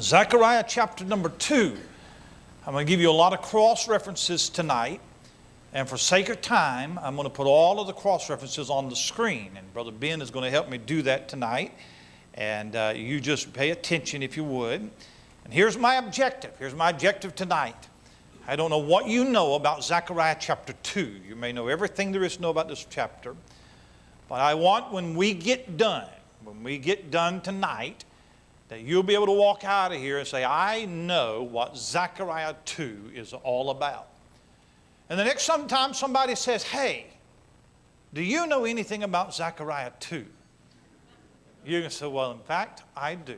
Zechariah chapter number 2. I'm going to give you a lot of cross references tonight. And for sake of time, I'm going to put all of the cross references on the screen. And Brother Ben is going to help me do that tonight. And you just pay attention if you would. And here's my objective. Here's my objective tonight. I don't know what you know about Zechariah chapter 2. You may know everything there is to know about this chapter. But I want when we get done tonight, that you'll be able to walk out of here and say, I know what Zechariah 2 is all about. And the next time somebody says, hey, do you know anything about Zechariah 2? You can say, well, in fact, I do.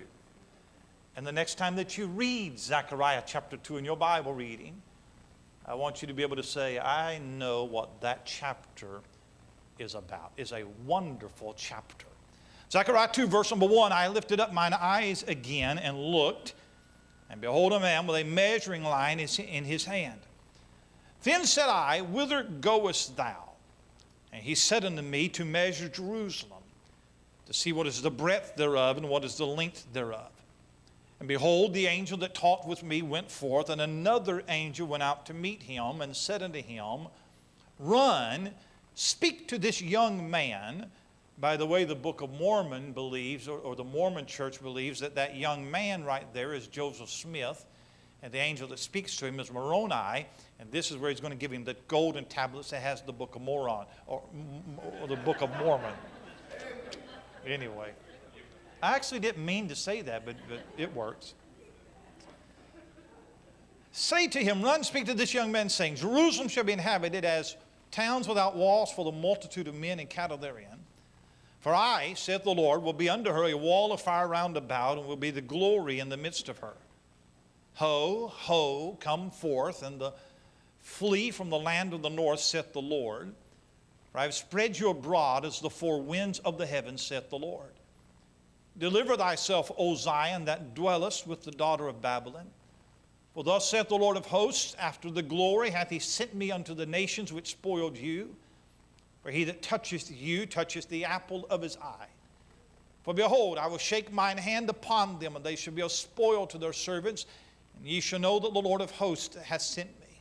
And the next time that you read Zechariah chapter 2 in your Bible reading, I want you to be able to say, I know what that chapter is about. It's a wonderful chapter. Zechariah 2, verse number 1, I lifted up mine eyes again and looked, and behold, a man with a measuring line in his hand. Then said I, whither goest thou? And he said unto me, to measure Jerusalem, to see what is the breadth thereof, and what is the length thereof. And behold, the angel that talked with me went forth, and another angel went out to meet him, and said unto him, run, speak to this young man. By the way, the Book of Mormon believes, or the Mormon church believes, that that young man right there is Joseph Smith, and the angel that speaks to him is Moroni, and this is where he's going to give him the golden tablets that has the Book of Mormon, or the Book of Mormon. Anyway, I actually didn't mean to say that, but it works. Say to him, run, speak to this young man, saying, Jerusalem shall be inhabited as towns without walls for the multitude of men and cattle therein. For I, saith the Lord, will be unto her a wall of fire round about, and will be the glory in the midst of her. Ho, ho, come forth, and flee from the land of the north, saith the Lord. For I have spread you abroad as the four winds of the heavens, saith the Lord. Deliver thyself, O Zion, that dwellest with the daughter of Babylon. For thus saith the Lord of hosts, after the glory hath he sent me unto the nations which spoiled you. For he that toucheth you toucheth the apple of his eye. For behold, I will shake mine hand upon them, and they shall be a spoil to their servants, and ye shall know that the Lord of hosts hath sent me.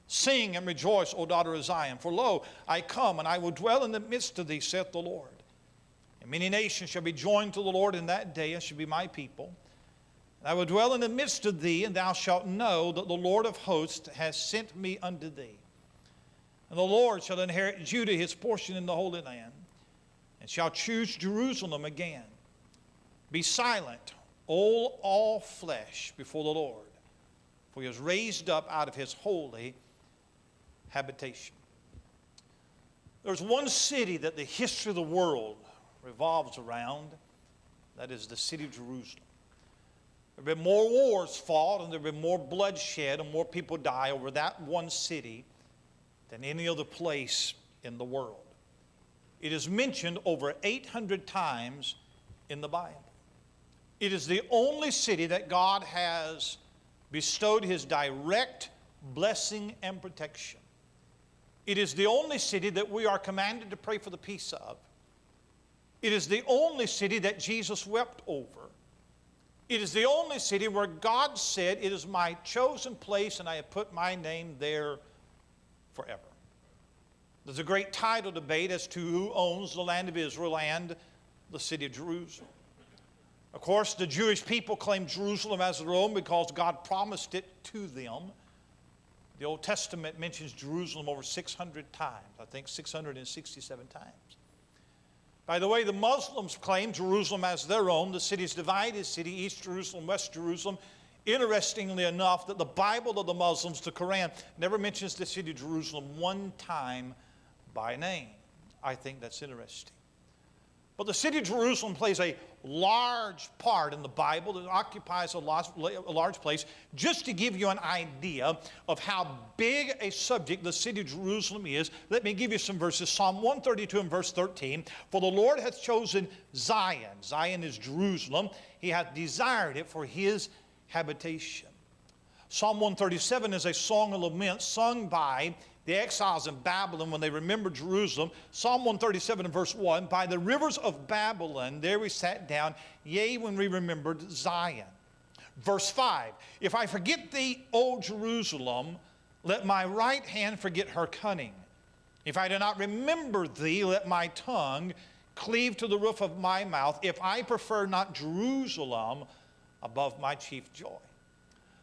Sing and rejoice, O daughter of Zion, for lo, I come, and I will dwell in the midst of thee, saith the Lord. And many nations shall be joined to the Lord in that day, and shall be my people. And I will dwell in the midst of thee, and thou shalt know that the Lord of hosts hath sent me unto thee. And the Lord shall inherit Judah his portion in the Holy Land, and shall choose Jerusalem again. Be silent, all flesh, before the Lord, for he has raised up out of his holy habitation. There's one city that the history of the world revolves around. That is the city of Jerusalem. There have been more wars fought, and there have been more bloodshed, and more people die over that one city than any other place in the world. It is mentioned over 800 times in the Bible. It is the only city that God has bestowed his direct blessing and protection. It is the only city that we are commanded to pray for the peace of. It is the only city that Jesus wept over. It is the only city where God said, it is my chosen place, and I have put my name there forever. There's a great title debate as to who owns the land of Israel and the city of Jerusalem. Of course, the Jewish people claim Jerusalem as their own because God promised it to them. The Old Testament mentions Jerusalem over 600 times, I think 667 times. By the way, the Muslims claim Jerusalem as their own. The city is divided, city, East Jerusalem, West Jerusalem. Interestingly enough, that the Bible of the Muslims, the Quran, never mentions the city of Jerusalem one time by name. I think that's interesting. But the city of Jerusalem plays a large part in the Bible. It occupies a large place. Just to give you an idea of how big a subject the city of Jerusalem is, let me give you some verses. Psalm 132 and verse 13. For the Lord hath chosen Zion. Zion is Jerusalem. He hath desired it for his habitation. Psalm 137 is a song of lament sung by the exiles in Babylon when they remembered Jerusalem. Psalm 137 and verse 1, by the rivers of Babylon, there we sat down, yea, when we remembered Zion. Verse 5, if I forget thee, O Jerusalem, let my right hand forget her cunning. If I do not remember thee, let my tongue cleave to the roof of my mouth, if I prefer not Jerusalem above my chief joy.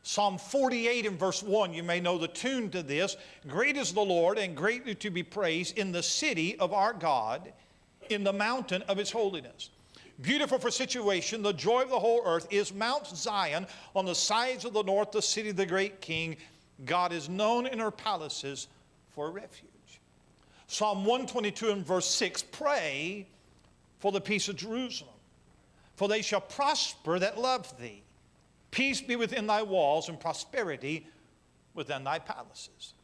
Psalm 48 and verse 1, you may know the tune to this. Great is the Lord and greatly to be praised in the city of our God, in the mountain of his holiness. Beautiful for situation, the joy of the whole earth is Mount Zion on the sides of the north, the city of the great King. God is known in her palaces for refuge. Psalm 122 and verse 6, pray for the peace of Jerusalem, for they shall prosper that love thee. Peace be within thy walls and prosperity within thy palaces.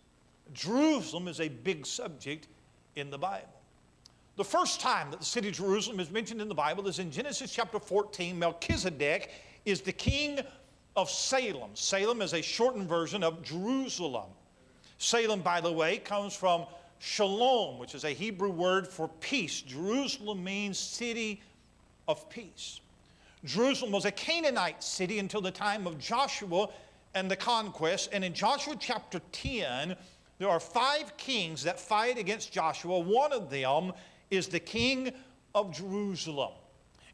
Jerusalem is a big subject in the Bible. The first time that the city of Jerusalem is mentioned in the Bible is in Genesis chapter 14. Melchizedek is the king of Salem. Salem is a shortened version of Jerusalem. Salem, by the way, comes from shalom, which is a Hebrew word for peace. Jerusalem means city of peace. Jerusalem was a Canaanite city until the time of Joshua and the conquest. And in Joshua chapter 10, there are 5 kings that fight against Joshua. One of them is the king of Jerusalem.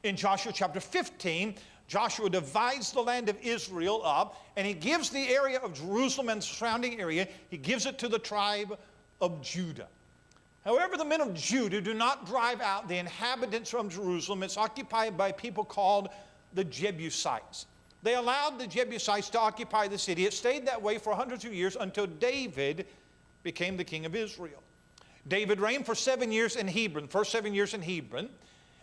In Joshua chapter 15, Joshua divides the land of Israel up, and he gives the area of Jerusalem and the surrounding area, he gives it to the tribe of Judah. However, the men of Judah do not drive out the inhabitants from Jerusalem. It's occupied by people called the Jebusites. They allowed the Jebusites to occupy the city. It stayed that way for hundreds of years until David became the king of Israel. David reigned for 7 years in Hebron, first 7 years in Hebron.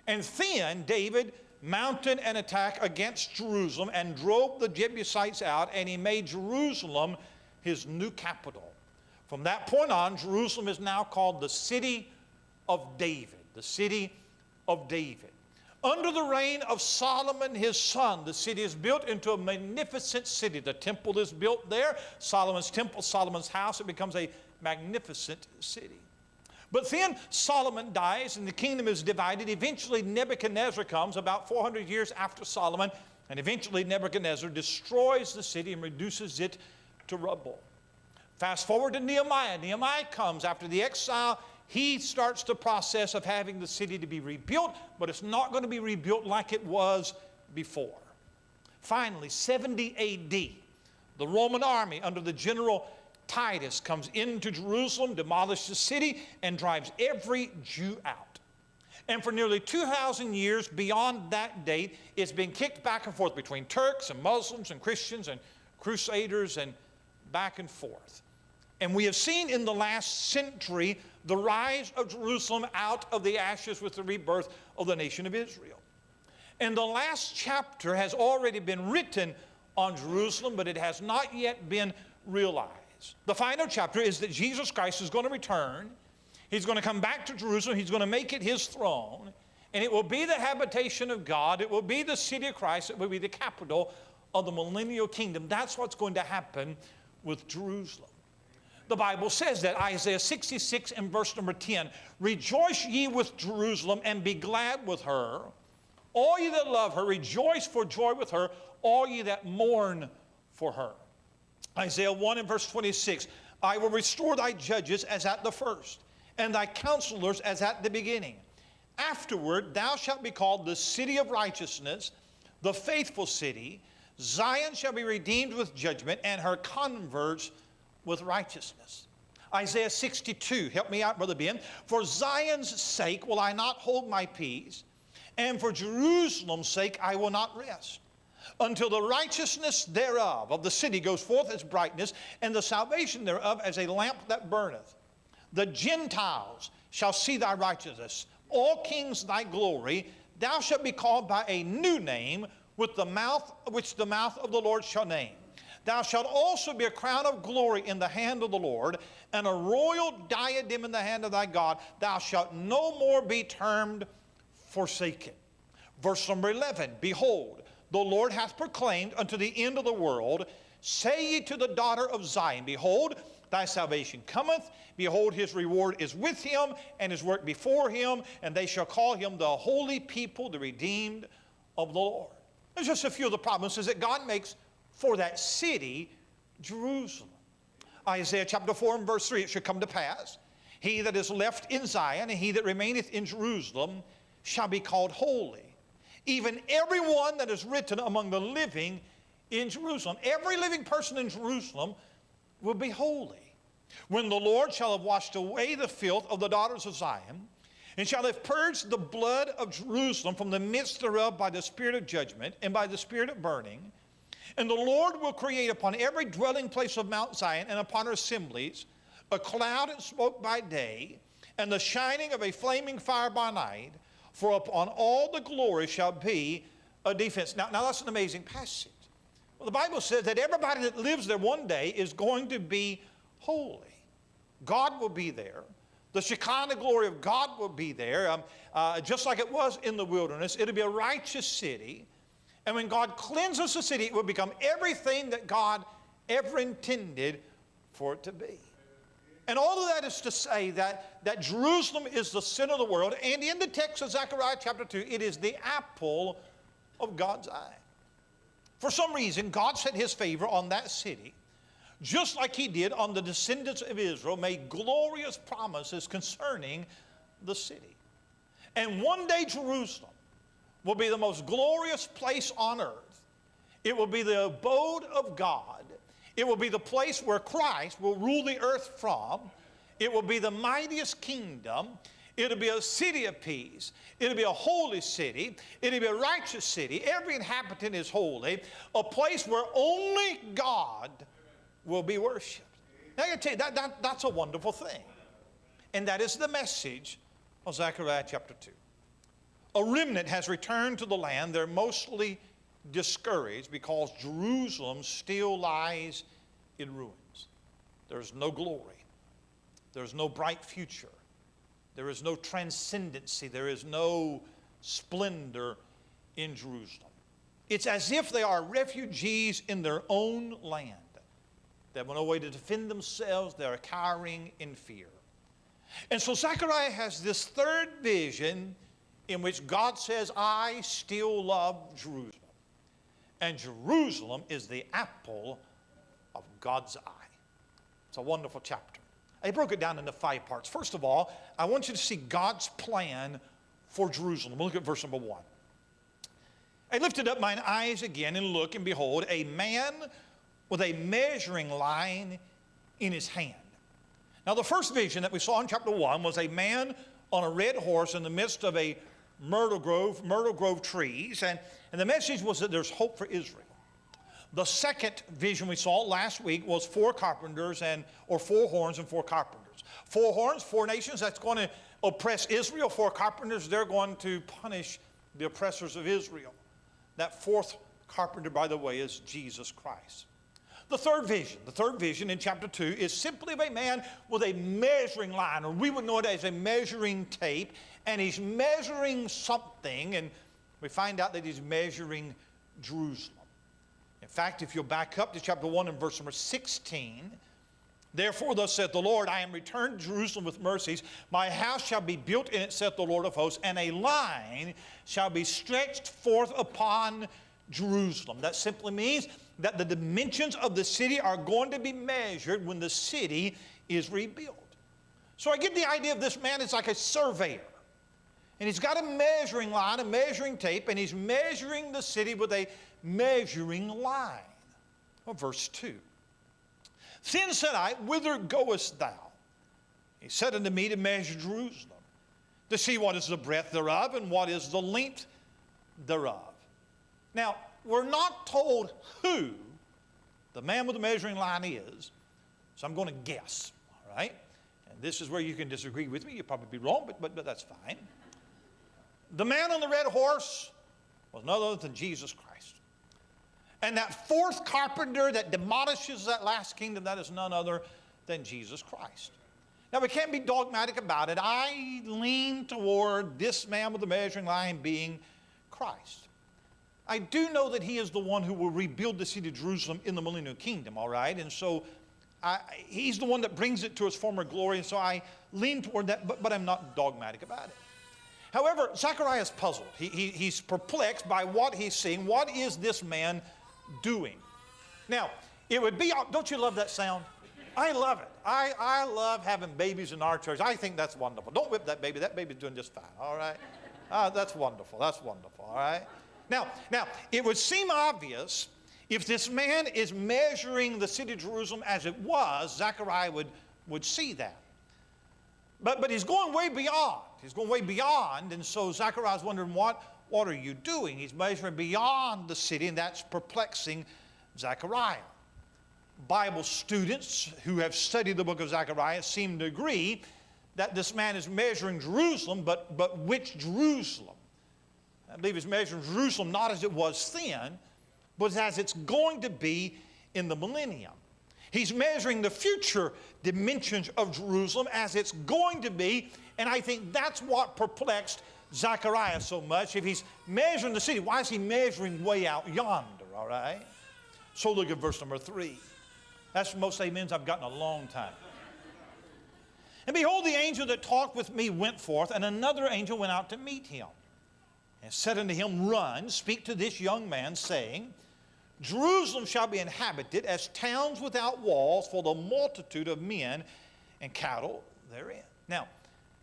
And then David mounted an attack against Jerusalem and drove the Jebusites out, and he made Jerusalem his new capital. From that point on, Jerusalem is now called the city of David, the city of David. Under the reign of Solomon, his son, the city is built into a magnificent city. The temple is built there, Solomon's temple, Solomon's house. It becomes a magnificent city. But then Solomon dies and the kingdom is divided. Eventually Nebuchadnezzar comes about 400 years after Solomon, and eventually Nebuchadnezzar destroys the city and reduces it to rubble. Fast forward to Nehemiah. Nehemiah comes after the exile. He starts the process of having the city to be rebuilt, but it's not going to be rebuilt like it was before. Finally, 70 A.D., the Roman army under the general Titus comes into Jerusalem, demolishes the city, and drives every Jew out. And for nearly 2,000 years beyond that date, it's been kicked back and forth between Turks and Muslims and Christians and Crusaders and back and forth. And we have seen in the last century the rise of Jerusalem out of the ashes with the rebirth of the nation of Israel. And the last chapter has already been written on Jerusalem, but it has not yet been realized. The final chapter is that Jesus Christ is going to return. He's going to come back to Jerusalem. He's going to make it his throne. And it will be the habitation of God. It will be the city of Christ. It will be the capital of the millennial kingdom. That's what's going to happen with Jerusalem. The Bible says that, Isaiah 66 and verse number 10, rejoice ye with Jerusalem and be glad with her. All ye that love her, rejoice for joy with her. All ye that mourn for her. Isaiah 1 and verse 26, I will restore thy judges as at the first, and thy counselors as at the beginning. Afterward thou shalt be called the city of righteousness, the faithful city. Zion shall be redeemed with judgment, and her converts with righteousness. Isaiah 62, help me out, Brother Ben. For Zion's sake will I not hold my peace, and for Jerusalem's sake I will not rest, until the righteousness thereof of the city goes forth as brightness, and the salvation thereof as a lamp that burneth. The Gentiles shall see thy righteousness, all kings thy glory. Thou shalt be called by a new name, which the mouth of the Lord shall name. Thou shalt also be a crown of glory in the hand of the Lord, and a royal diadem in the hand of thy God. Thou shalt no more be termed forsaken. Verse number 11, behold, the Lord hath proclaimed unto the end of the world, say ye to the daughter of Zion, behold, thy salvation cometh. Behold, his reward is with him, and his work before him, and they shall call him the holy people, the redeemed of the Lord. There's just a few of the promises that God makes for that city, Jerusalem. Isaiah chapter 4 and verse 3, it shall come to pass, he that is left in Zion and he that remaineth in Jerusalem shall be called holy, even everyone that is written among the living in Jerusalem. Every living person in Jerusalem will be holy. When the Lord shall have washed away the filth of the daughters of Zion, and shall have purged the blood of Jerusalem from the midst thereof by the spirit of judgment and by the spirit of burning, and the Lord will create upon every dwelling place of Mount Zion and upon her assemblies a cloud and smoke by day, and the shining of a flaming fire by night, for upon all the glory shall be a defense. Now that's an amazing passage. Well, the Bible says that everybody that lives there one day is going to be holy. God will be there. The Shekinah glory of God will be there, just like it was in the wilderness. It'll be a righteous city. And when God cleanses the city, it will become everything that God ever intended for it to be. And all of that is to say that Jerusalem is the center of the world. And in the text of Zechariah chapter 2, it is the apple of God's eye. For some reason, God set his favor on that city, just like he did on the descendants of Israel, made glorious promises concerning the city. And one day Jerusalem will be the most glorious place on earth. It will be the abode of God. It will be the place where Christ will rule the earth from. It will be the mightiest kingdom. It'll be a city of peace. It'll be a holy city. It'll be a righteous city. Every inhabitant is holy. A place where only God will be worshiped. Now I tell you, that's a wonderful thing. And that is the message of Zechariah chapter 2. A remnant has returned to the land. They're mostly discouraged because Jerusalem still lies in ruins. There's no glory. There's no bright future. There is no transcendency. There is no splendor in Jerusalem. It's as if they are refugees in their own land. They have no way to defend themselves. They're cowering in fear. And so Zechariah has this third vision in which God says, I still love Jerusalem. And Jerusalem is the apple of God's eye. It's a wonderful chapter. I broke it down into 5 parts. First of all, I want you to see God's plan for Jerusalem. We'll look at verse number 1. I lifted up mine eyes again and look, and behold, a man with a measuring line in his hand. Now the first vision that we saw in chapter 1 was a man on a red horse in the midst of a myrtle grove trees, and the message was that there's hope for Israel. The second vision we saw last week was 4 carpenters or 4 horns and 4 carpenters. 4 horns, 4 nations, that's going to oppress Israel. 4 carpenters, they're going to punish the oppressors of Israel. That 4th carpenter, by the way, is Jesus Christ. The third vision in chapter 2 is simply of a man with a measuring line, or we would know it as a measuring tape, and he's measuring something, and we find out that he's measuring Jerusalem. In fact, if you'll back up to chapter 1 and verse number 16, therefore thus saith the Lord, I am returned to Jerusalem with mercies. My house shall be built in it, saith the Lord of hosts, and a line shall be stretched forth upon Jerusalem. That simply means that the dimensions of the city are going to be measured when the city is rebuilt. So I get the idea of this man is like a surveyor. And he's got a measuring line, a measuring tape, and he's measuring the city with a measuring line. Well, verse 2. Then said I, whither goest thou? He said unto me to measure Jerusalem, to see what is the breadth thereof and what is the length thereof. Now, we're not told who the man with the measuring line is, so I'm going to guess, all right? And this is where you can disagree with me. You'll probably be wrong, but that's fine. The man on the red horse was none other than Jesus Christ. And that 4th carpenter that demolishes that last kingdom, that is none other than Jesus Christ. Now, we can't be dogmatic about it. I lean toward this man with the measuring line being Christ. I do know that he is the one who will rebuild the city of Jerusalem in the millennial kingdom, all right? And so he's the one that brings it to its former glory, and so I lean toward that, but I'm not dogmatic about it. However, Zechariah is puzzled. He's perplexed by what he's seeing. What is this man doing? Now, it would be, don't you love that sound? I love it. I love having babies in our church. I think that's wonderful. Don't whip that baby. That baby's doing just fine, all right? That's wonderful. That's wonderful, all right? Now, it would seem obvious if this man is measuring the city of Jerusalem as it was, Zechariah would see that. But he's going way beyond. He's going way beyond, and so Zechariah's wondering, what are you doing? He's measuring beyond the city, and that's perplexing Zechariah. Bible students who have studied the book of Zechariah seem to agree that this man is measuring Jerusalem, but which Jerusalem? I believe he's measuring Jerusalem not as it was then, but as it's going to be in the millennium. He's measuring the future dimensions of Jerusalem as it's going to be, and I think that's what perplexed Zechariah so much. If he's measuring the city, why is he measuring way out yonder, all right? So look at verse number 3. That's the most amens I've gotten in a long time. And behold, the angel that talked with me went forth, and another angel went out to meet him, and said unto him, Run, speak to this young man, saying, Jerusalem shall be inhabited as towns without walls for the multitude of men and cattle therein. Now,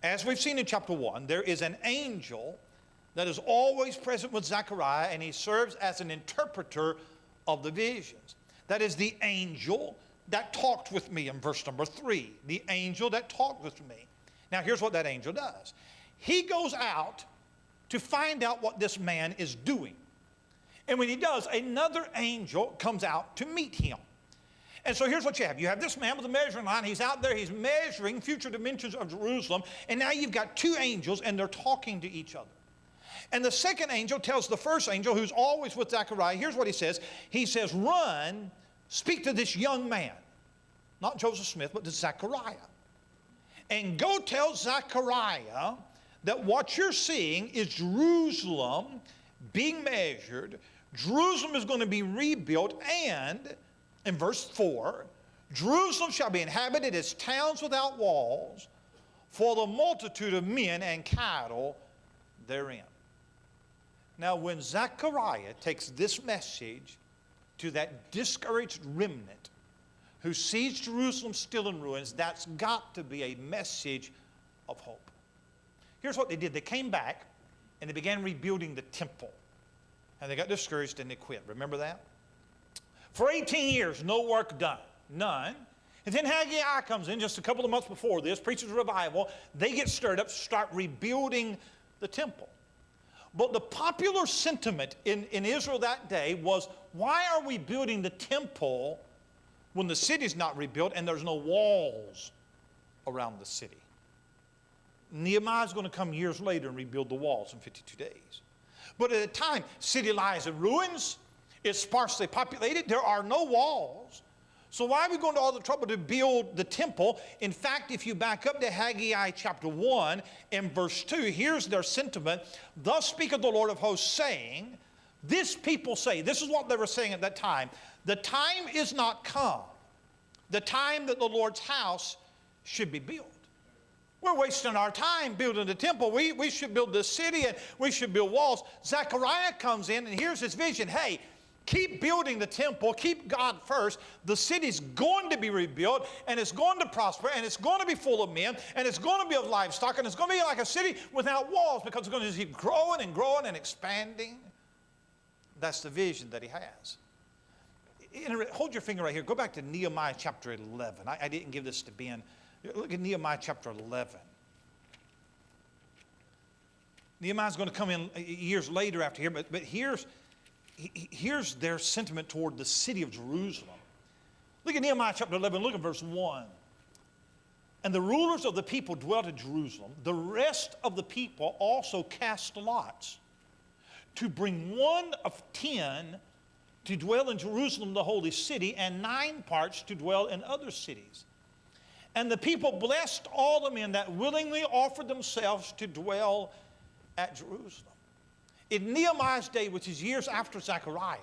as we've seen in chapter 1, there is an angel that is always present with Zechariah, and he serves as an interpreter of the visions. That is the angel that talked with me in verse number 3. The angel that talked with me. Now, here's what that angel does. He goes out to find out what this man is doing. And when he does, another angel comes out to meet him. And so here's what you have. You have this man with a measuring line. He's out there. He's measuring future dimensions of Jerusalem. And now you've got two angels, and they're talking to each other. And the second angel tells the first angel, who's always with Zechariah, here's what he says. He says, Run, speak to this young man. Not Joseph Smith, but to Zechariah. And go tell Zechariah that what you're seeing is Jerusalem being measured. Jerusalem is going to be rebuilt, and in verse 4, Jerusalem shall be inhabited as towns without walls for the multitude of men and cattle therein. Now, when Zechariah takes this message to that discouraged remnant who sees Jerusalem still in ruins, that's got to be a message of hope. Here's what they did. They came back and they began rebuilding the temple. And they got discouraged and they quit. Remember that? For 18 years, no work done. None. And then Haggai comes in just a couple of months before this, preaches revival. They get stirred up, start rebuilding the temple. But the popular sentiment in Israel that day was, why are we building the temple when the city's not rebuilt and there's no walls around the city? Nehemiah's going to come years later and rebuild the walls in 52 days. But at the time, city lies in ruins. It's sparsely populated. There are no walls. So why are we going to all the trouble to build the temple? In fact, if you back up to Haggai chapter 1 and verse 2, here's their sentiment. Thus speaketh the Lord of hosts, saying, this people say, this is what they were saying at that time, the time is not come, the time that the Lord's house should be built. We're wasting our time building the temple. We should build the city and we should build walls. Zechariah comes in and here's his vision. Hey, keep building the temple. Keep God first. The city's going to be rebuilt and it's going to prosper and it's going to be full of men and it's going to be of livestock and it's going to be like a city without walls because it's going to just keep growing and growing and expanding. That's the vision that he has. Hold your finger right here. Go back to Nehemiah chapter 11. I didn't give this to Ben. Look at Nehemiah chapter 11. Nehemiah's going to come in years later after here, but here's their sentiment toward the city of Jerusalem. Look at Nehemiah chapter 11, look at verse 1. And the rulers of the people dwelt in Jerusalem. The rest of the people also cast lots to bring 1 of 10 to dwell in Jerusalem, the holy city, and 9 parts to dwell in other cities. And the people blessed all the men that willingly offered themselves to dwell at Jerusalem. In Nehemiah's day, which is years after Zechariah,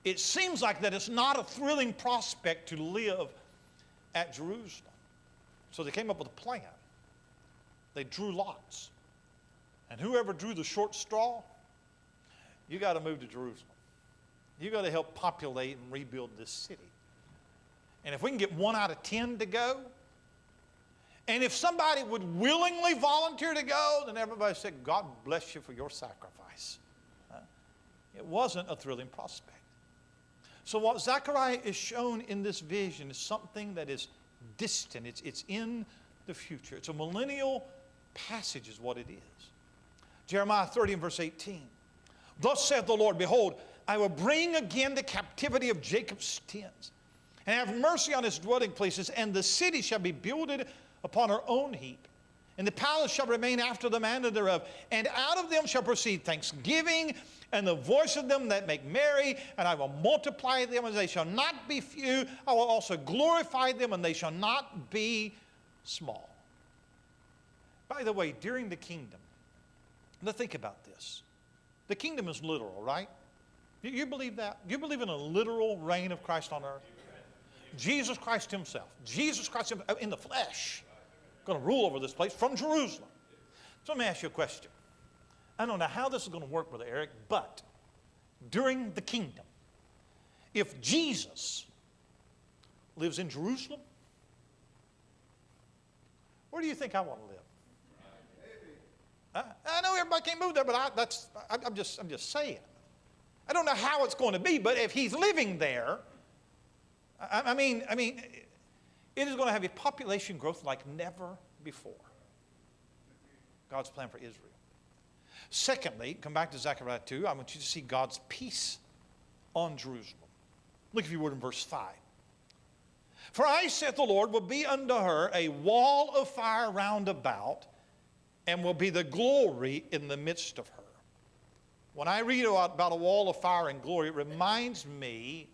it seems like that it's not a thrilling prospect to live at Jerusalem. So they came up with a plan. They drew lots. And whoever drew the short straw, you got to move to Jerusalem. You've got to help populate and rebuild this city. And if we can get 1 out of 10 to go, and if somebody would willingly volunteer to go, then everybody said, God bless you for your sacrifice. It wasn't a thrilling prospect. So what Zechariah is shown in this vision is something that is distant. It's in the future. It's a millennial passage is what it is. Jeremiah 30 and verse 18. Thus saith the Lord, behold, I will bring again the captivity of Jacob's tents, and have mercy on his dwelling places, and the city shall be builded upon her own heap, and the palace shall remain after the manner thereof, and out of them shall proceed thanksgiving, and the voice of them that make merry, and I will multiply them, and they shall not be few. I will also glorify them, and they shall not be small. By the way, during the kingdom, now think about this. The kingdom is literal, right? You believe that? You believe in a literal reign of Christ on earth? Jesus Christ himself, Jesus Christ himself, in the flesh, going to rule over this place from Jerusalem. So let me ask you a question. I don't know how this is going to work, Brother Eric, but during the kingdom, if Jesus lives in Jerusalem, where do you think I want to live? I know everybody can't move there, but I'm just saying. I don't know how it's going to be, but if he's living there, I mean, it is going to have a population growth like never before. God's plan for Israel. Secondly, come back to Zechariah 2. I want you to see God's peace on Jerusalem. Look, if you would, in verse 5. For I, saith the Lord, will be unto her a wall of fire round about, and will be the glory in the midst of her. When I read about a wall of fire and glory, it reminds me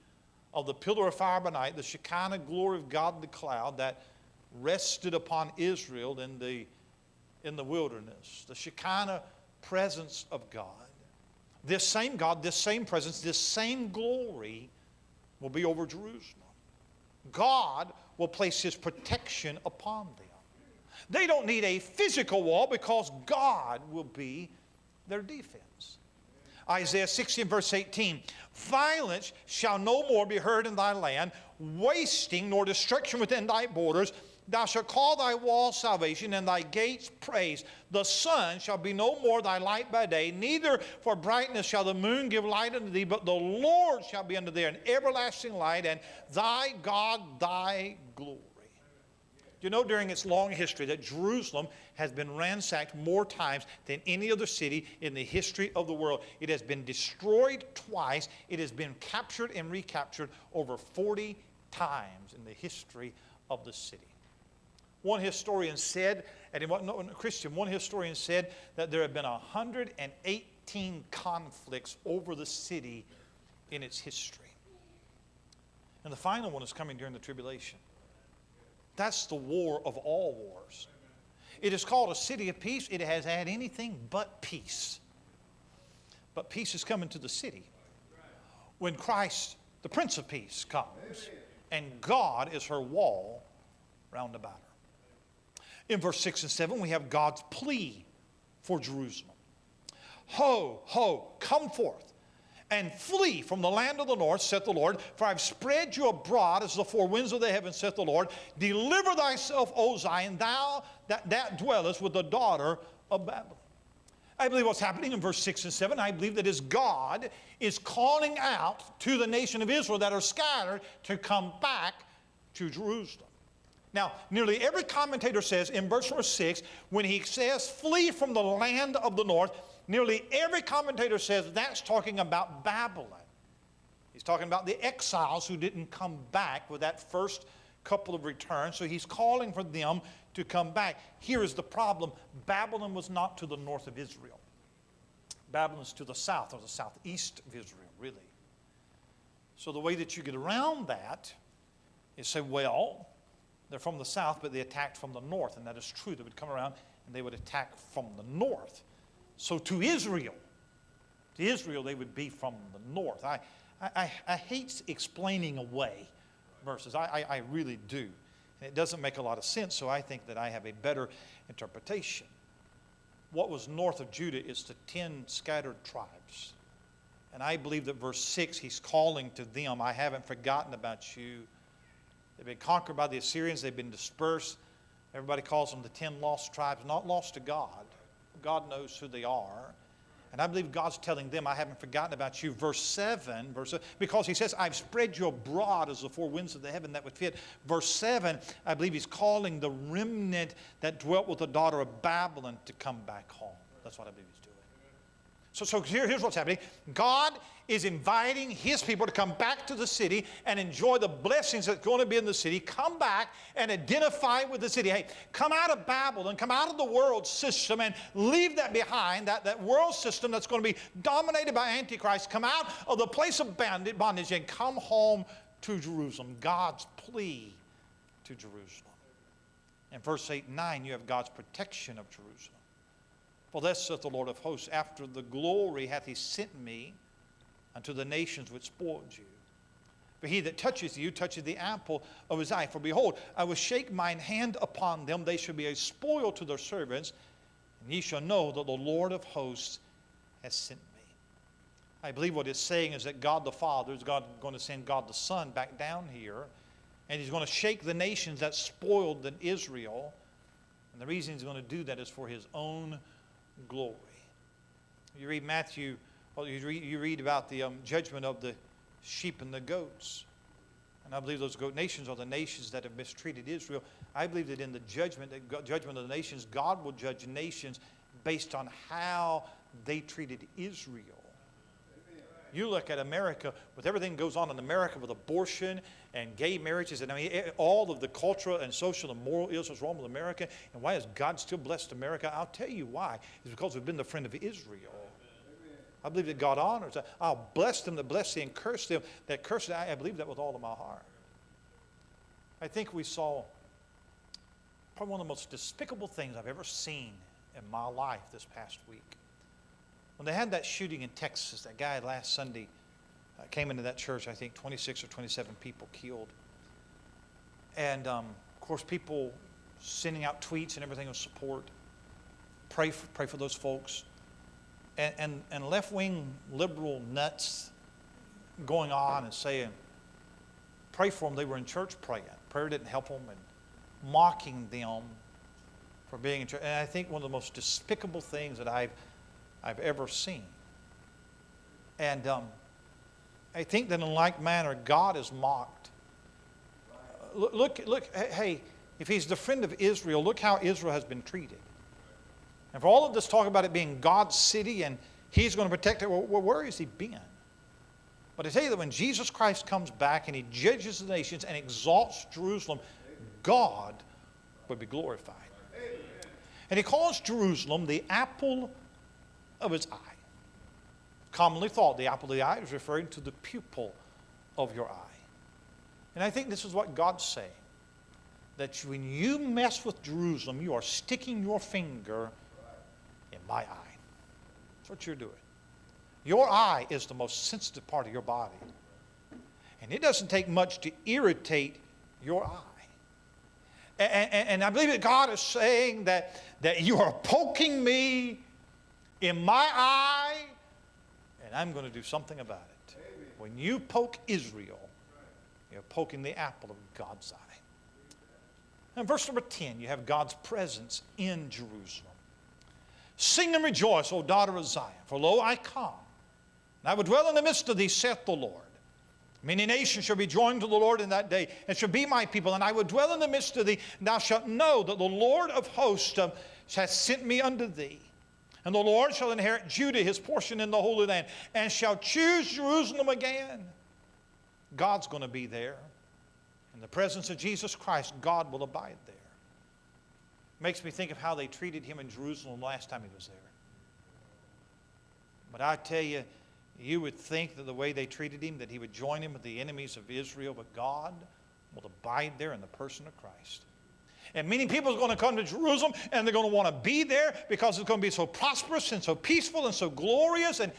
of the pillar of fire by night, the Shekinah glory of God in the cloud that rested upon Israel in the wilderness. The Shekinah presence of God. This same God, this same presence, this same glory will be over Jerusalem. God will place his protection upon them. They don't need a physical wall because God will be their defense. Isaiah 60 verse 18. Violence shall no more be heard in thy land, wasting nor destruction within thy borders. Thou shalt call thy walls salvation, and thy gates praise. The sun shall be no more thy light by day, neither for brightness shall the moon give light unto thee, but the Lord shall be unto thee an everlasting light, and thy God thy glory. You know, during its long history that Jerusalem has been ransacked more times than any other city in the history of the world. It has been destroyed twice. It has been captured and recaptured over 40 times in the history of the city. One historian said, and he wasn't a Christian, one historian said that there have been 118 conflicts over the city in its history. And the final one is coming during the tribulation. That's the war of all wars. It is called a city of peace. It has had anything but peace. But peace is coming to the city when Christ, the Prince of Peace, comes, and God is her wall round about her. In verse 6 and 7, we have God's plea for Jerusalem. Ho, ho, come forth, and flee from the land of the north, saith the Lord, for I have spread you abroad as the four winds of the heavens, saith the Lord. Deliver thyself, O Zion, thou that dwellest with the daughter of Babylon. I believe what's happening in verse 6 and 7, I believe that is God is calling out to the nation of Israel that are scattered to come back to Jerusalem. Now, nearly every commentator says in verse 6, when he says flee from the land of the north, nearly every commentator says that's talking about Babylon. He's talking about the exiles who didn't come back with that first couple of returns. So he's calling for them to come back. Here is the problem. Babylon was not to the north of Israel. Babylon is to the south, or the southeast of Israel, really. So the way that you get around that is say, well, they're from the south, but they attacked from the north. And that is true. They would come around and they would attack from the north. So to Israel, they would be from the north. I hate explaining away verses. I really do. And it doesn't make a lot of sense, so I think that I have a better interpretation. What was north of Judah is the 10 scattered tribes. And I believe that verse 6, he's calling to them, I haven't forgotten about you. They've been conquered by the Assyrians. They've been dispersed. Everybody calls them the 10 lost tribes, not lost to God. God knows who they are. And I believe God's telling them, I haven't forgotten about you. Verse 7, because he says, I've spread you abroad as the four winds of the heaven that would fit. Verse 7, I believe he's calling the remnant that dwelt with the daughter of Babylon to come back home. That's what I believe he's doing. So here's what's happening. God is inviting his people to come back to the city and enjoy the blessings that's going to be in the city. Come back and identify with the city. Hey, come out of Babylon, come out of the world system and leave that behind, that world system that's going to be dominated by Antichrist. Come out of the place of bondage and come home to Jerusalem. God's plea to Jerusalem. In verse 8 and 9, you have God's protection of Jerusalem. For thus saith the Lord of hosts, after the glory hath he sent me unto the nations which spoiled you. For he that toucheth you toucheth the apple of his eye. For behold, I will shake mine hand upon them. They shall be a spoil to their servants. And ye shall know that the Lord of hosts has sent me. I believe what it's saying is that God the Father is going to send God the Son back down here. And he's going to shake the nations that spoiled Israel. And the reason he's going to do that is for his own glory. You read Matthew, well, you read about the judgment of the sheep and the goats. And I believe those goat nations are the nations that have mistreated Israel. I believe that in the judgment of the nations, God will judge nations based on how they treated Israel. You look at America, with everything that goes on in America with abortion and gay marriages, and I mean, all of the cultural and social and moral ills that's wrong with America. And why has God still blessed America? I'll tell you why. It's because we've been the friend of Israel. I believe that God honors that. I'll bless them that bless thee and curse them that curse thee. I believe that with all of my heart. I think we saw probably one of the most despicable things I've ever seen in my life this past week. When they had that shooting in Texas, that guy last Sunday came into that church, I think 26 or 27 people killed. And, of course, people sending out tweets and everything of support. Pray for those folks. And left-wing liberal nuts going on and saying, pray for them. They were in church praying. Prayer didn't help them, and mocking them for being in church. And I think one of the most despicable things that I've ever seen. And I think that in like manner, God is mocked. Look, hey, if he's the friend of Israel, look how Israel has been treated. And for all of this talk about it being God's city and he's going to protect it, well, where has he been? But I tell you that when Jesus Christ comes back and he judges the nations and exalts Jerusalem, God will be glorified. And he calls Jerusalem the apple of his eye. Commonly thought the apple of the eye is referring to the pupil of your eye. And I think this is what God's saying. That when you mess with Jerusalem, you are sticking your finger in my eye. That's what you're doing. Your eye is the most sensitive part of your body. And it doesn't take much to irritate your eye. And I believe that God is saying that you are poking me in my eye, and I'm going to do something about it. Amen. When you poke Israel, you're poking the apple of God's eye. And verse number 10, you have God's presence in Jerusalem. Sing and rejoice, O daughter of Zion, for lo, I come, and I will dwell in the midst of thee, saith the Lord. Many nations shall be joined to the Lord in that day, and shall be my people, and I will dwell in the midst of thee, and thou shalt know that the Lord of hosts hath sent me unto thee. And the Lord shall inherit Judah, his portion in the Holy Land, and shall choose Jerusalem again. God's going to be there. In the presence of Jesus Christ, God will abide there. Makes me think of how they treated him in Jerusalem last time he was there. But I tell you, you would think that the way they treated him, that he would join him with the enemies of Israel, but God will abide there in the person of Christ. And many people are going to come to Jerusalem, and they're going to want to be there because it's going to be so prosperous and so peaceful and so glorious. And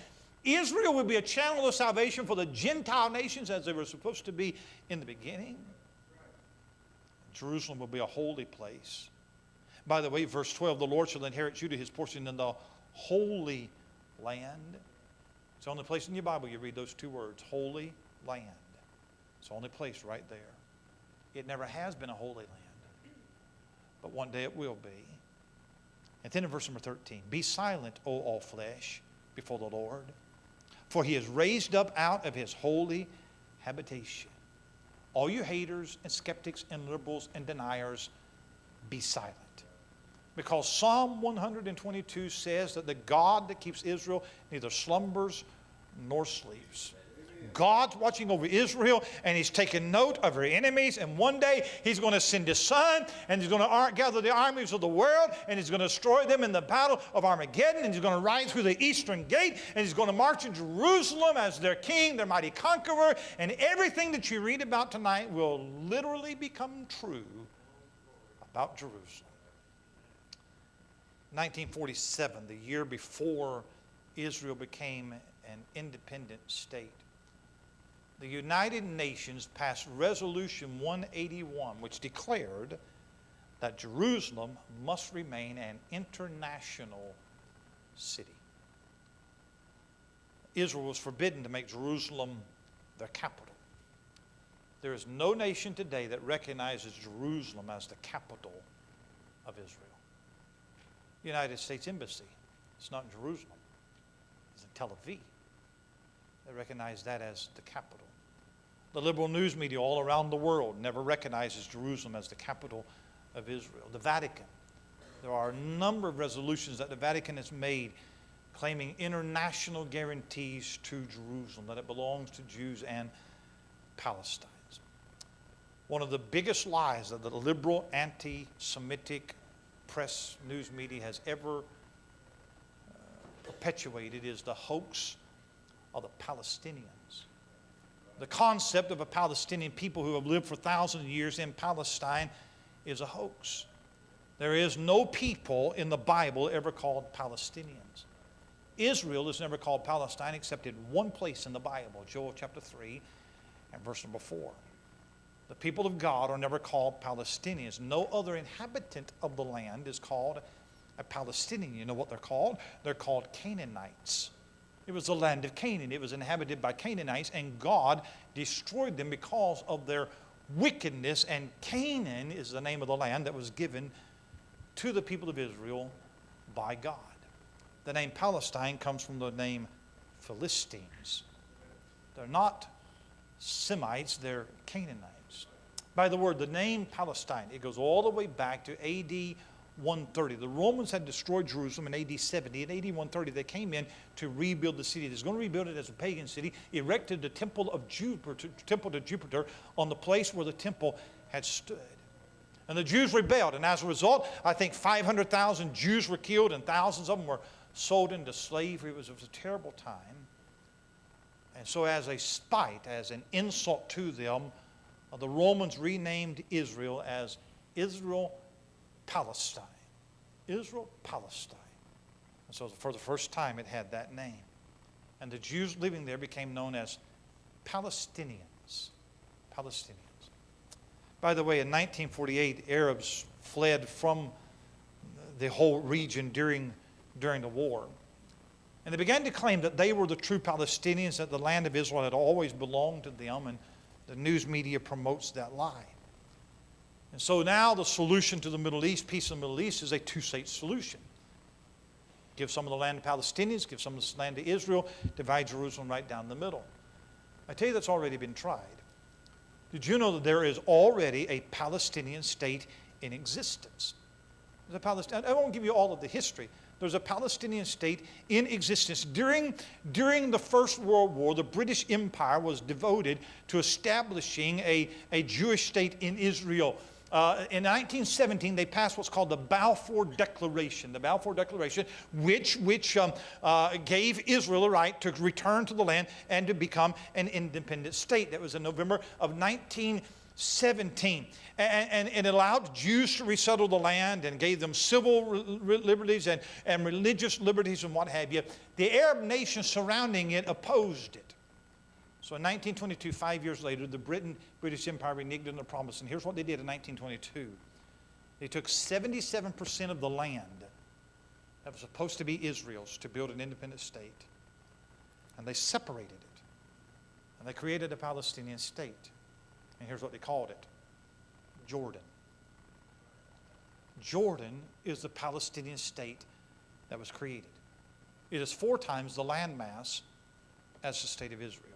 Israel will be a channel of salvation for the Gentile nations as they were supposed to be in the beginning. Jerusalem will be a holy place. By the way, verse 12, the Lord shall inherit Judah, his portion in the Holy Land. It's the only place in your Bible you read those two words, Holy Land. It's the only place right there. It never has been a holy land, but one day it will be. And then in verse number 13, be silent, O all flesh, before the Lord, for he is raised up out of his holy habitation. All you haters and skeptics and liberals and deniers, be silent. Because Psalm 122 says that the God that keeps Israel neither slumbers nor sleeps. God's watching over Israel, and he's taking note of her enemies, and one day he's going to send his son, and he's going to gather the armies of the world, and he's going to destroy them in the battle of Armageddon, and he's going to ride through the eastern gate, and he's going to march in Jerusalem as their king, their mighty conqueror, and everything that you read about tonight will literally become true about Jerusalem. 1947, the year before Israel became an independent state, the United Nations passed Resolution 181, which declared that Jerusalem must remain an international city. Israel was forbidden to make Jerusalem their capital. There is no nation today that recognizes Jerusalem as the capital of Israel. The United States Embassy, it's not in Jerusalem, it's in Tel Aviv. They recognize that as the capital. The liberal news media all around the world never recognizes Jerusalem as the capital of Israel. The Vatican, there are a number of resolutions that the Vatican has made claiming international guarantees to Jerusalem, that it belongs to Jews and Palestinians. One of the biggest lies that the liberal anti-Semitic press news media has ever perpetuated is the hoax of the Palestinians. The concept of a Palestinian people who have lived for thousands of years in Palestine is a hoax. There is no people in the Bible ever called Palestinians. Israel is never called Palestine except in one place in the Bible, Joel chapter 3 and verse number 4. The people of God are never called Palestinians. No other inhabitant of the land is called a Palestinian. You know what they're called? They're called Canaanites. It was the land of Canaan. It was inhabited by Canaanites, and God destroyed them because of their wickedness. And Canaan is the name of the land that was given to the people of Israel by God. The name Palestine comes from the name Philistines. They're not Semites, they're Canaanites. By the word, the name Palestine, it goes all the way back to A.D. 130. The Romans had destroyed Jerusalem in A.D. 70. In A.D. 130, they came in to rebuild the city. They was going to rebuild it as a pagan city, erected the temple of Jupiter on the place where the temple had stood. And the Jews rebelled, and as a result, I think 500,000 Jews were killed, and thousands of them were sold into slavery. It was a terrible time. And so as a spite, as an insult to them, the Romans renamed Israel as Israel-Palestine. Israel-Palestine. And so for the first time it had that name. And the Jews living there became known as Palestinians. Palestinians. By the way, in 1948, Arabs fled from the whole region during the war. And they began to claim that they were the true Palestinians, that the land of Israel had always belonged to them, and the news media promotes that lie. And so now the solution to the Middle East, peace in the Middle East, is a two-state solution. Give some of the land to Palestinians, give some of the land to Israel, divide Jerusalem right down the middle. I tell you, that's already been tried. Did you know that there is already a Palestinian state in existence? I won't give you all of the history. There's a Palestinian state in existence. During the First World War, the British Empire was devoted to establishing a Jewish state in Israel. In 1917, they passed what's called the Balfour Declaration. The Balfour Declaration, which gave Israel a right to return to the land and to become an independent state. That was in November of 1917. And it allowed Jews to resettle the land and gave them civil liberties and religious liberties and what have you. The Arab nations surrounding it opposed it. So in 1922, 5 years later, the British Empire reneged on the promise. And here's what they did in 1922. They took 77% of the land that was supposed to be Israel's to build an independent state. And they separated it. And they created a Palestinian state. And here's what they called it: Jordan. Jordan is the Palestinian state that was created. It is 4 times the landmass as the state of Israel.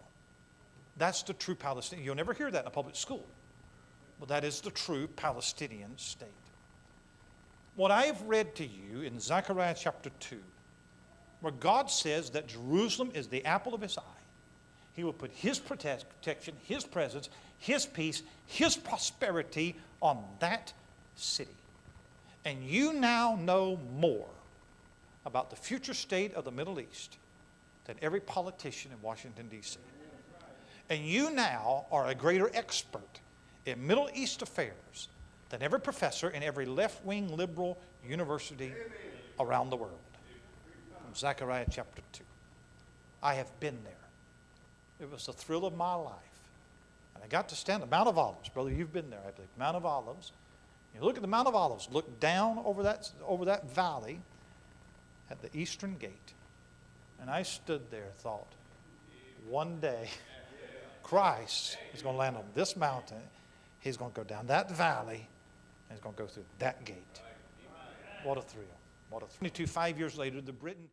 That's the true Palestinian. You'll never hear that in a public school. But that is the true Palestinian state. What I have read to you in Zechariah chapter 2, where God says that Jerusalem is the apple of his eye. He will put his protection, his presence, his peace, his prosperity on that city. And you now know more about the future state of the Middle East than every politician in Washington, D.C. And you now are a greater expert in Middle East affairs than every professor in every left-wing liberal university around the world. From Zechariah chapter 2. I have been there. It was the thrill of my life. And I got to stand at the Mount of Olives. Brother, you've been there, I believe. Mount of Olives. You look at the Mount of Olives, look down over that valley at the eastern gate. And I stood there and thought, one day Christ is going to land on this mountain. He's going to go down that valley, and he's going to go through that gate. What a thrill. What a thrill. 5 years later, the Britain